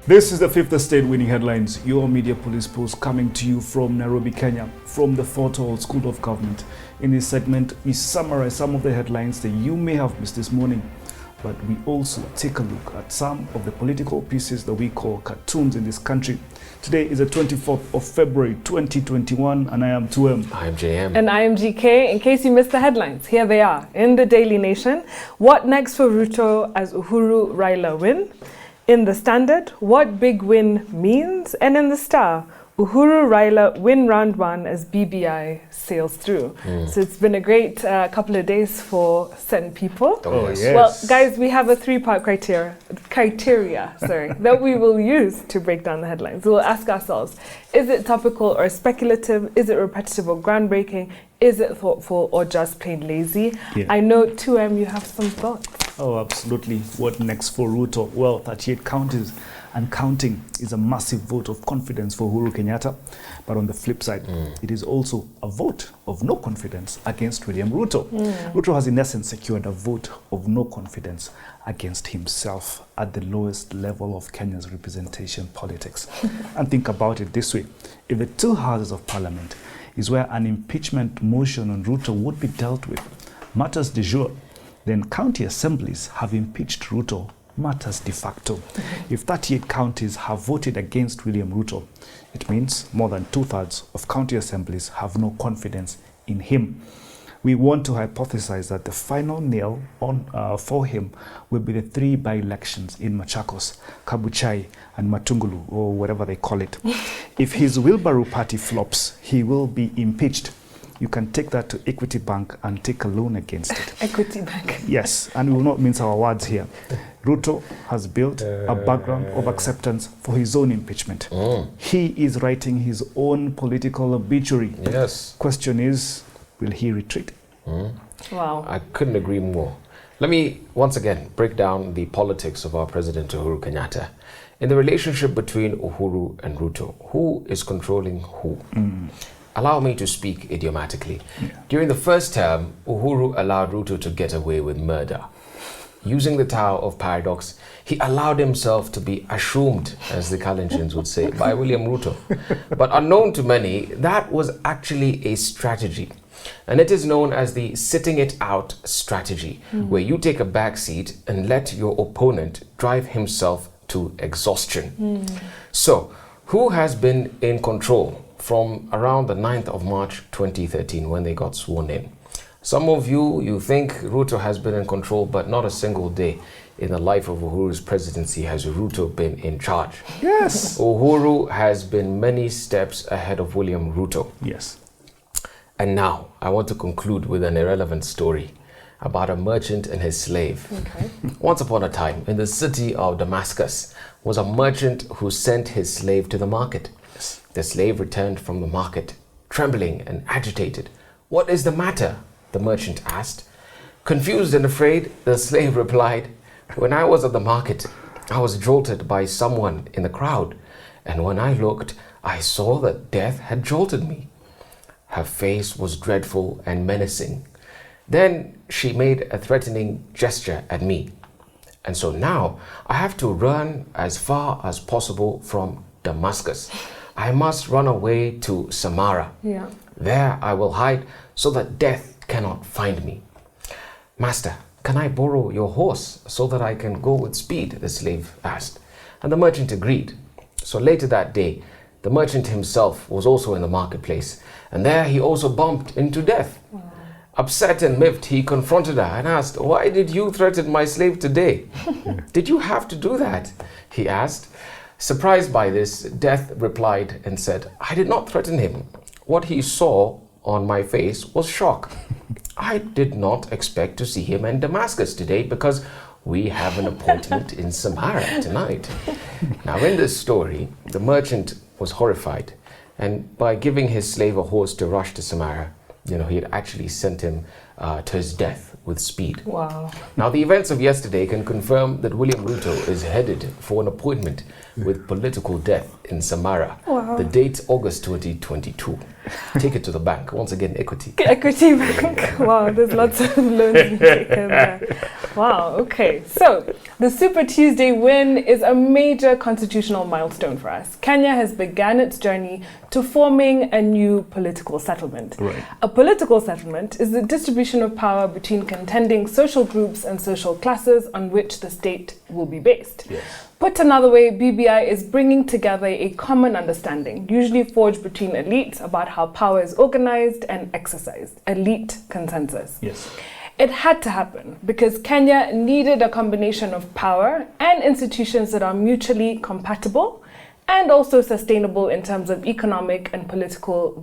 This is the Fifth Estate Winning Headlines, your media police post coming to you from Nairobi, Kenya, from the Fort Hall School of Government. In this segment, we summarize some of the headlines that you may have missed this morning, but we also take a look at some of the political pieces that we call cartoons in this country. Today is the 24th of February 2021, and I am 2M. I am JM. And I am GK. In case you missed the headlines, here they are. In the Daily Nation, what next for Ruto as Uhuru Raila win? In the Standard, what big win means? And in the Star, Uhuru Raila win round one as BBI sails through. So it's been a great couple of days for certain people. Oh, yes. Well, guys, we have a three-part criteria, that we will use to break down the headlines. We'll ask ourselves, is it topical or speculative? Is it repetitive or groundbreaking? Is it thoughtful or just plain lazy? Yeah. I know, 2M, you have some thoughts. Oh, absolutely. What next for Ruto? Well, 38 counties and counting is a massive vote of confidence for Uhuru Kenyatta. But on the flip side, it is also a vote of no confidence against William Ruto. Ruto has in essence secured a vote of no confidence against himself at the lowest level of Kenya's representation politics. And think about it this way. If the two houses of parliament is where an impeachment motion on Ruto would be dealt with, matters de jure, then county assemblies have impeached Ruto, matters de facto. If 38 counties have voted against William Ruto, it means more than 2/3 of county assemblies have no confidence in him. We want to hypothesize that the final nail on for him will be the 3 by-elections in Machakos, Kabuchai, and Matungulu, or whatever they call it. If his wheelbarrow party flops, he will be impeached. You can take that to Equity Bank and take a loan against it. Equity Bank. Yes, and we will not mince our words here. Ruto has built a background of acceptance for his own impeachment. He is writing his own political obituary. Yes. Question is, will he retreat? Wow. I couldn't agree more. Let me once again break down the politics of our President Uhuru Kenyatta. In the relationship between Uhuru and Ruto, who is controlling who? Allow me to speak idiomatically. During the first term, Uhuru allowed Ruto to get away with murder. Using the Tower of Paradox, he allowed himself to be assumed, as the Kalenjins would say, by William Ruto. But unknown to many, that was actually a strategy. And it is known as the sitting it out strategy, where you take a back seat and let your opponent drive himself to exhaustion. So, who has been in control from around the 9th of March 2013 when they got sworn in? Some of you think Ruto has been in control, but not a single day in the life of Uhuru's presidency has Ruto been in charge. Yes. Uhuru has been many steps ahead of William Ruto. Yes. And now I want to conclude with an irrelevant story about a merchant and his slave. Okay. Once upon a time, in the city of Damascus, was a merchant who sent his slave to the market. The slave returned from the market, trembling and agitated. "What is the matter?" the merchant asked. Confused and afraid, the slave replied, "When I was at the market, I was jolted by someone in the crowd, and when I looked, I saw that death had jolted me." Her face was dreadful and menacing. Then she made a threatening gesture at me. And so now I have to run as far as possible from Damascus. I must run away to Samara. Yeah. There I will hide so that death cannot find me. "Master, can I borrow your horse so that I can go with speed?" the slave asked. And the merchant agreed. So later that day, the merchant himself was also in the marketplace, and there he also bumped into death. Upset and miffed, he confronted her and asked, "Why did you threaten my slave today?" "Did you have to do that?" he asked. Surprised by this, Death replied and said, "I did not threaten him. What he saw on my face was shock. I did not expect to see him in Damascus today because we have an appointment in Samara tonight." Now, in this story, the merchant was horrified, and by giving his slave a horse to rush to Samara, he had actually sent him to his death with speed. Wow. Now, the events of yesterday can confirm that William Ruto is headed for an appointment with political death in Samara. Wow. The date, August 2022. Take it to the bank. Once again, Equity. Equity Bank. Wow, there's lots of loans being taken there. Wow, okay. So, the Super Tuesday win is a major constitutional milestone for us. Kenya has begun its journey to forming a new political settlement. Right. A political settlement is the distribution of power between contending social groups and social classes on which the state will be based. Yes. Put another way, BBI is bringing together a common understanding, usually forged between elites, about how power is organized and exercised. Elite consensus. Yes. It had to happen because Kenya needed a combination of power and institutions that are mutually compatible and also sustainable in terms of economic and political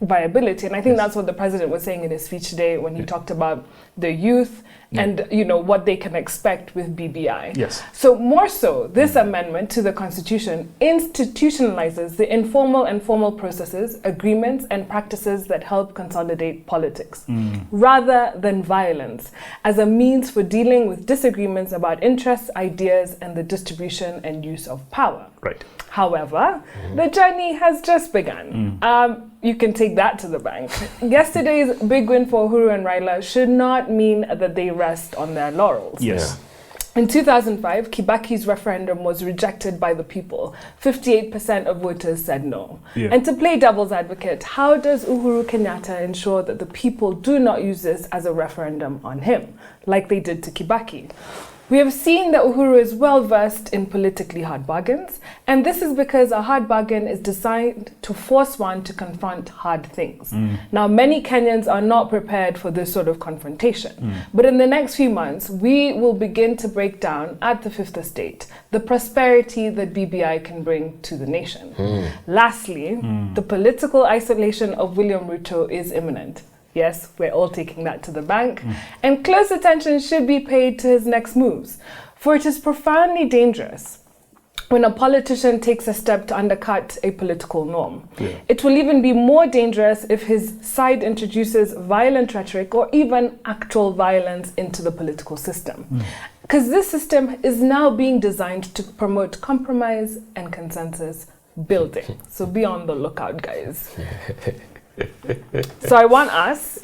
viability. And I think that's what the president was saying in his speech today when he talked about the youth and what they can expect with BBI. Yes. So more so, this amendment to the constitution institutionalizes the informal and formal processes, agreements and practices that help consolidate politics, rather than violence, as a means for dealing with disagreements about interests, ideas, and the distribution and use of power. Right. However, the journey has just begun. You can take that to the bank. Yesterday's big win for Uhuru and Raila should not mean that they rest on their laurels. Yes. In 2005, Kibaki's referendum was rejected by the people. 58% of voters said no. Yeah. And to play devil's advocate, how does Uhuru Kenyatta ensure that the people do not use this as a referendum on him, like they did to Kibaki? We have seen that Uhuru is well versed in politically hard bargains, and this is because a hard bargain is designed to force one to confront hard things. Now, many Kenyans are not prepared for this sort of confrontation, but in the next few months, we will begin to break down at the Fifth Estate the prosperity that BBI can bring to the nation. Lastly, the political isolation of William Ruto is imminent. Yes, we're all taking that to the bank. And close attention should be paid to his next moves, for it is profoundly dangerous when a politician takes a step to undercut a political norm. Yeah. It will even be more dangerous if his side introduces violent rhetoric or even actual violence into the political system. Because this system is now being designed to promote compromise and consensus building. So be on the lookout, guys. So I want us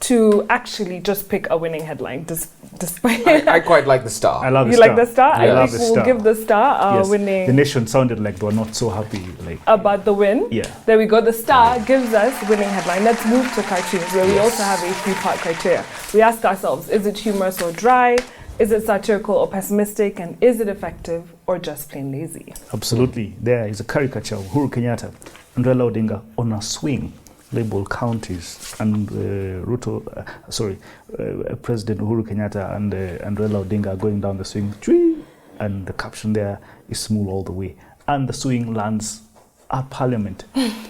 to actually just pick a winning headline, despite. I quite like the star. I love the You star. like the star? Yeah. I think we'll give the star our Yes. winning The nation sounded like they were not so happy. about the win. Yeah. There we go. The star gives us winning headline. Let's move to cartoons, where we also have a three-part criteria. We ask ourselves, is it humorous or dry? Is it satirical or pessimistic? And is it effective or just plain lazy? Absolutely. There is a caricature of Uhuru Kenyatta and Raila Odinga on a swing labeled counties, and President Uhuru Kenyatta and Raila Odinga are going down the swing, and the caption there is smooth all the way. And the swing lands at Parliament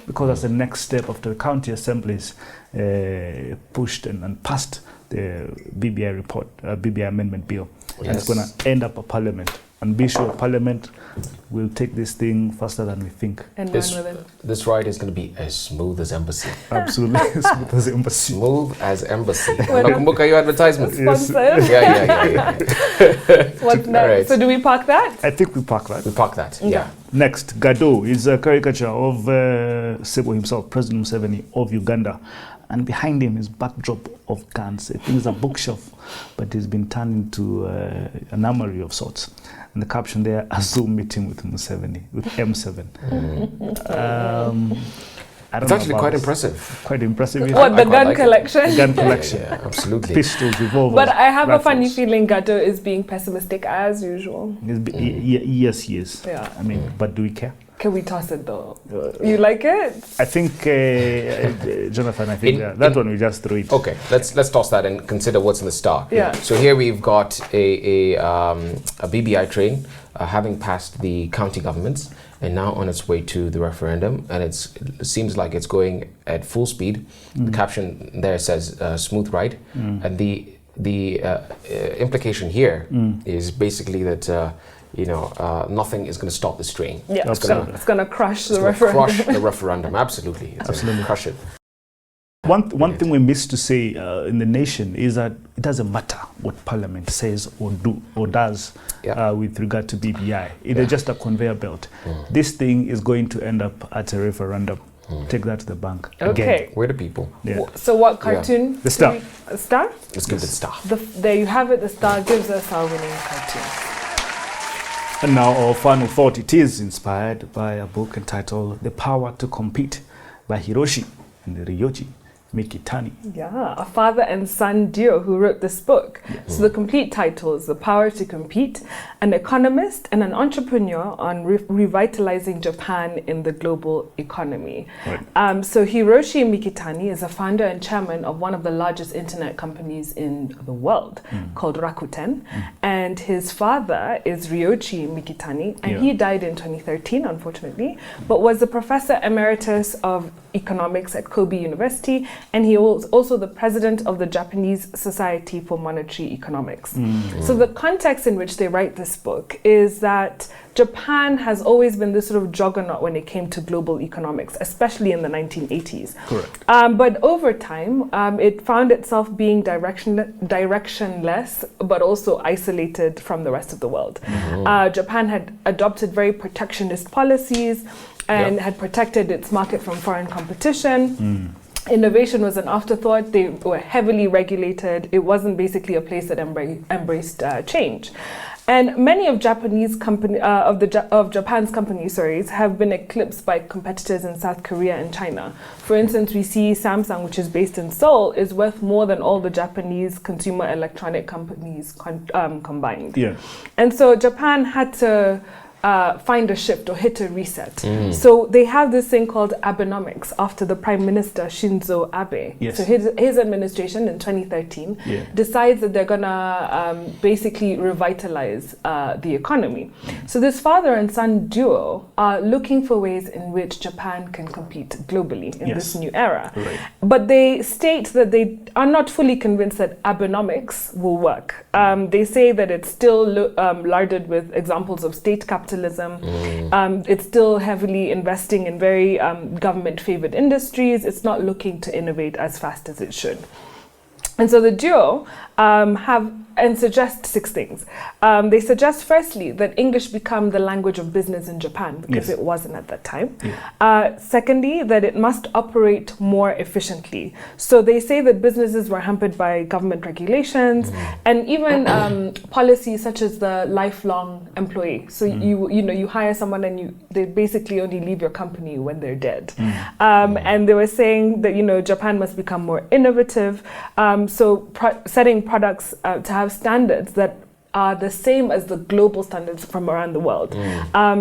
because that's the next step after the county assemblies pushed and passed the BBI amendment bill. And it's going to end up at Parliament. And be sure Parliament will take this thing faster than we think. And run with it. This ride is going to be as smooth as embassy. Absolutely. Smooth as embassy. Smooth as embassy. Nakumbuka your advertisement. Sponsored. Yeah. What's next? Right. So do we park that? I think we park that. We park that. Yeah. Next, Gado is a caricature of Sebo himself, President Museveni of Uganda. And behind him is backdrop of guns. I think it's a bookshelf, but it's been turned into an armory of sorts. And the caption there, a Zoom meeting with Museveni, with M7. It's actually quite impressive. Quite impressive. What, the gun like collection? The gun collection. Yeah, absolutely. Pistols, revolvers. But I have rifles. a funny feeling Gato is being pessimistic as usual. Yes, he is. Yeah. I mean, but do we care? Can we toss it though? You like it? I think, Jonathan, that one we just threw it. Okay, let's toss that and consider what's in the star. Yeah. So here we've got a BBI train having passed the county governments and now on its way to the referendum, and it seems like it's going at full speed. The caption there says "smooth ride," and the implication here is basically that. Nothing is going to stop this train. Yeah, it's going to crush the referendum. referendum. Crush the referendum, absolutely. It's Absolutely. Crush it. One thing we missed to say in the nation is that it doesn't matter what Parliament says or does with regard to BBI. It is just a conveyor belt. This thing is going to end up at a referendum. Take that to the bank. Okay. We're the people. Yeah. So what cartoon? The Star. A Star? Let's give it Star. There you have it. The Star gives us our winning cartoon. And now our final thought, it is inspired by a book entitled The Power to Compete by Hiroshi and Ryoji Mikitani. Yeah, a father and son duo who wrote this book. Yes. So the complete title is The Power to Compete, an economist and an entrepreneur on revitalizing Japan in the global economy. Right. So Hiroshi Mikitani is a founder and chairman of one of the largest internet companies in the world called Rakuten. And his father is Ryoji Mikitani, and he died in 2013, unfortunately, but was the professor emeritus of economics at Kobe University, and he was also the president of the Japanese Society for Monetary Economics. So the context in which they write this book is that Japan has always been this sort of juggernaut when it came to global economics, especially in the 1980s. Correct. But over time, it found itself being directionless, but also isolated from the rest of the world. Japan had adopted very protectionist policies and had protected its market from foreign competition. Innovation was an afterthought. They were heavily regulated. It wasn't basically a place that embraced change. And many of Japan's companies, have been eclipsed by competitors in South Korea and China. For instance, we see Samsung, which is based in Seoul, is worth more than all the Japanese consumer electronic companies combined. Yeah. And so Japan had to find a shift or hit a reset. So they have this thing called Abenomics after the Prime Minister Shinzo Abe. Yes. So his administration in 2013 decides that they're gonna basically revitalize the economy. So this father and son duo are looking for ways in which Japan can compete globally in this new era. Right. But they state that they are not fully convinced that Abenomics will work. They say that it's still larded with examples of state capitalism. It's still heavily investing in very government-favored industries. It's not looking to innovate as fast as it should. And so the duo suggest 6 things. They suggest, firstly, that English become the language of business in Japan, because it wasn't at that time. Secondly, that it must operate more efficiently. So they say that businesses were hampered by government regulations and even policies such as the lifelong employee. So you hire someone and they basically only leave your company when they're dead. And they were saying that Japan must become more innovative. Setting products to have standards that are the same as the global standards from around the world,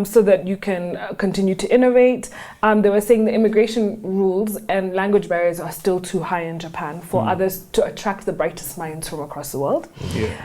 so that you can continue to innovate. They were saying the immigration rules and language barriers are still too high in Japan for others to attract the brightest minds from across the world.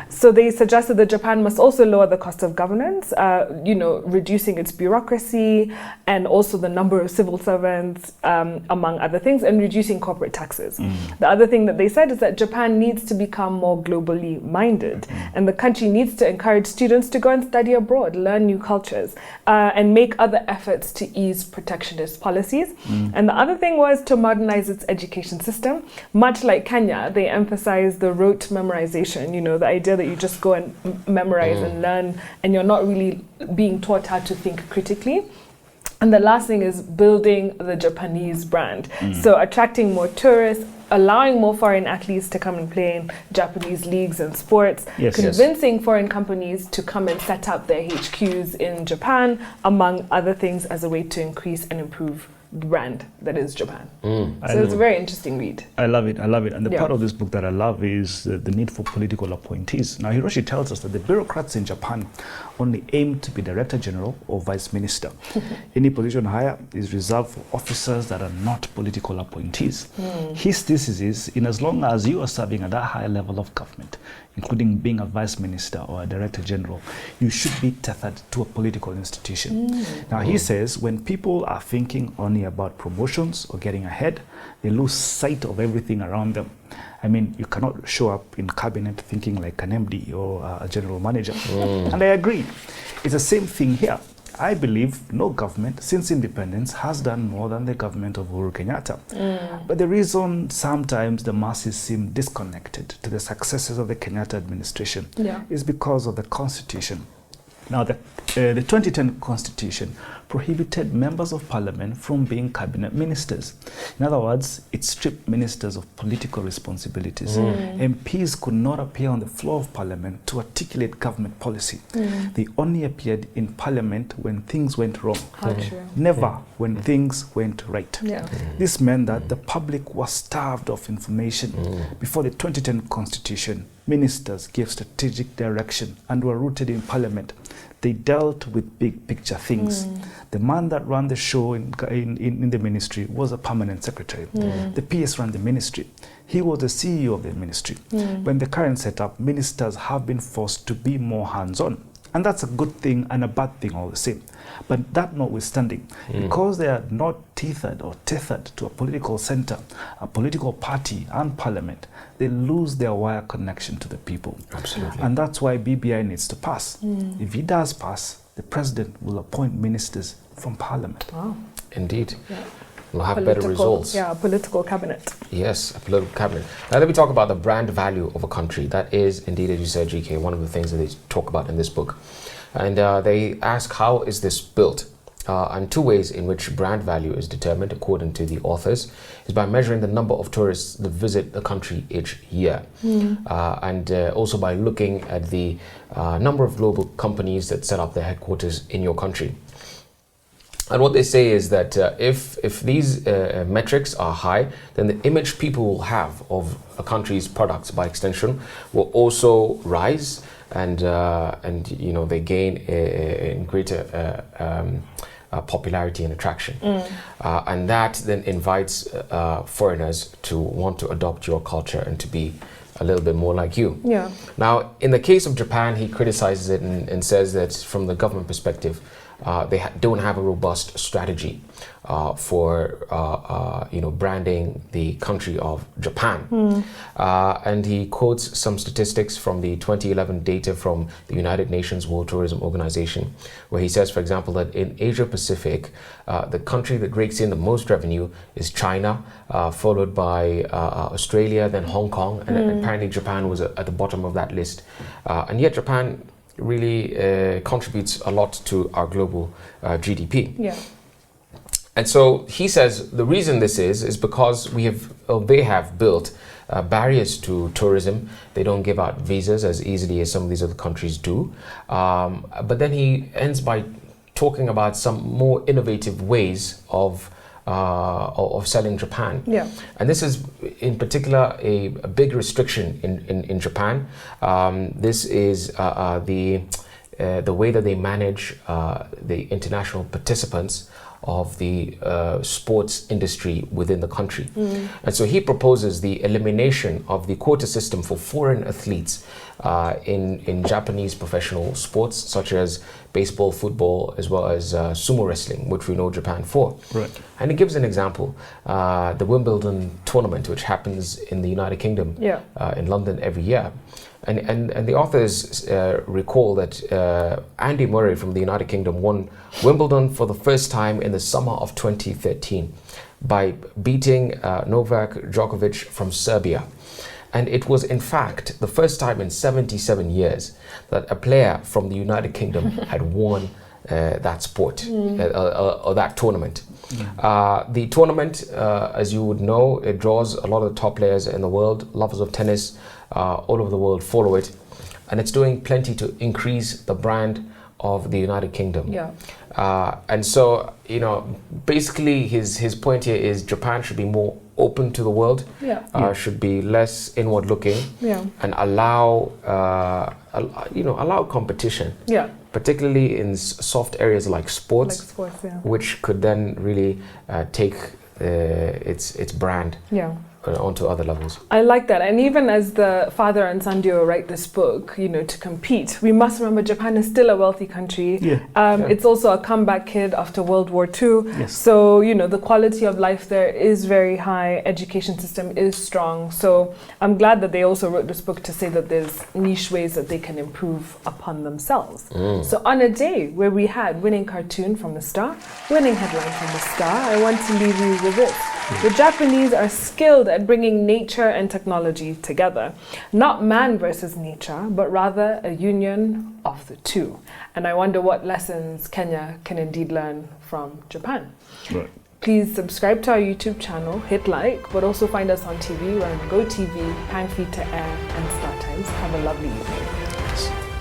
So they suggested that Japan must also lower the cost of governance, reducing its bureaucracy and also the number of civil servants, among other things, and reducing corporate taxes. The other thing that they said is that Japan needs to become more globally minded, and the country needs to encourage students to go and study abroad, learn new cultures, and make other efforts to ease protectionist policies. And the other thing was to modernize its education system. Much like Kenya, they emphasize the rote memorization, the idea that you just go and memorize and learn, and you're not really being taught how to think critically. And the last thing is building the Japanese brand. So attracting more tourists, allowing more foreign athletes to come and play in Japanese leagues and sports, convincing foreign companies to come and set up their HQs in Japan, among other things, as a way to increase and improve the brand that is Japan. So it's a very interesting read. I love it. And the part of this book that I love is the need for political appointees. Now, Hiroshi tells us that the bureaucrats in Japan only aim to be director general or vice minister. Any position higher is reserved for officers that are not political appointees. His thesis is, in as long as you are serving at that high level of government, including being a vice minister or a director general, you should be tethered to a political institution. Now, he says when people are thinking only about promotions or getting ahead, they lose sight of everything around them. I mean, you cannot show up in cabinet thinking like an MD or a general manager. And I agree. It's the same thing here. I believe no government since independence has done more than the government of Uhuru Kenyatta. But the reason sometimes the masses seem disconnected to the successes of the Kenyatta administration is because of the Constitution. Now, the 2010 Constitution prohibited members of parliament from being cabinet ministers. In other words, it stripped ministers of political responsibilities. MPs could not appear on the floor of parliament to articulate government policy. They only appeared in parliament when things went wrong. Never when things went right. This meant that the public was starved of information. Before the 2010 constitution, ministers gave strategic direction and were rooted in parliament. They dealt with big picture things. The man that ran the show in the ministry was a permanent secretary. The PS ran the ministry. He was the CEO of the ministry. When the current setup, ministers have been forced to be more hands-on. And that's a good thing and a bad thing all the same. But that notwithstanding, because they are not tethered to a political center, a political party and parliament, they lose their wire connection to the people. Absolutely. And that's why BBI needs to pass. If he does pass, the president will appoint ministers from parliament. Wow. Indeed. We'll have better results. Yeah, a political cabinet. Yes, a political cabinet. Now let me talk about the brand value of a country. That is indeed, as you said, GK, one of the things that they talk about in this book. And they ask, how is this built? And two ways in which brand value is determined, according to the authors, is by measuring the number of tourists that visit the country each year. And also by looking at the number of global companies that set up their headquarters in your country. And what they say is that if these metrics are high, then the image people will have of a country's products, by extension, will also rise, and you know, they gain in greater popularity and attraction, and that then invites foreigners to want to adopt your culture and to be a little bit more like you. Yeah. Now, in the case of Japan, he criticizes it and says that from the government perspective, they don't have a robust strategy for you know, branding the country of Japan. And he quotes some statistics from the 2011 data from the United Nations World Tourism Organization, where he says, for example, that in Asia Pacific, the country that rakes in the most revenue is China, followed by Australia, then Hong Kong, and apparently Japan was at the bottom of that list. And yet Japan really contributes a lot to our global GDP. Yeah. And so he says the reason this is because they have built barriers to tourism. They don't give out visas as easily as some of these other countries do. But then he ends by talking about some more innovative ways of selling Japan. Yeah. And this is in particular a big restriction in Japan. This is the way that they manage the international participants of the sports industry within the country. And so he proposes the elimination of the quota system for foreign athletes in Japanese professional sports, such as baseball, football, as well as sumo wrestling, which we know Japan for. Right. And he gives an example, the Wimbledon tournament, which happens in the United Kingdom, in London every year. And the authors recall that Andy Murray from the United Kingdom won Wimbledon for the first time in the summer of 2013 by beating Novak Djokovic from Serbia. And it was, in fact, the first time in 77 years that a player from the United Kingdom had won that sport or that tournament. The tournament, as you would know, it draws a lot of the top players in the world, lovers of tennis all over the world follow it, and it's doing plenty to increase the brand of the United Kingdom. And so, you know, basically his point here is Japan should be more open to the world, should be less inward looking, and allow allow competition, particularly in soft areas like sports, which could then really take its brand onto other levels. I like that. And even as the father and son duo write this book, you know, to compete, we must remember Japan is still a wealthy country. It's also a comeback kid after World War II. So, you know, the quality of life there is very high. Education system is strong. So I'm glad that they also wrote this book to say that there's niche ways that they can improve upon themselves. So on a day where we had winning cartoon from the Star, winning headline from the Star, I want to leave you with this. The Japanese are skilled at bringing nature and technology together. Not man versus nature, but rather a union of the two. And I wonder what lessons Kenya can indeed learn from Japan. Right. Please subscribe to our YouTube channel, hit like, but also find us on TV. We're on GoTV, Pan Feed to Air, and Star Times. Have a lovely evening. Yes.